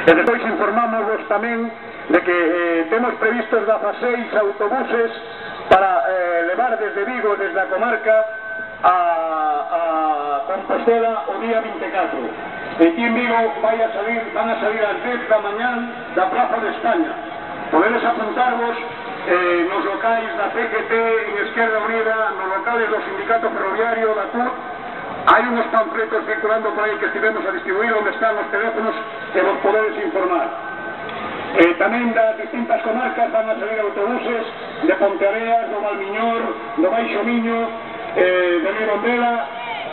E despois informámosvos tamén de que temos previstos 16 autobuses para levar desde Vigo, desde a comarca, a Compostela o día 24. E aquí en Vigo van a salir ás 10 da mañán da Plaza de España. Podedes apuntarvos nos locais da CGT, en Esquerda Unida, nos locales do Sindicato Ferroviario, da CUT. Hai uns panfletos circulando por aí que estivemos a distribuir onde están os teléfonos que vos podedes informar. Tamén das distintas comarcas van a salir autobuses de Ponteareas, do Valmiñor, do Baixo Miño, de Mirondela,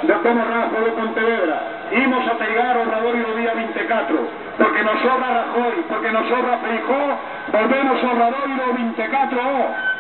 de Tomorrazo, de Pontevedra. Imos a pegar o Obradoiro do día 24, porque nos sobra Rajoy, porque nos sobra Feijóo, volvemos ao Obradoiro 24.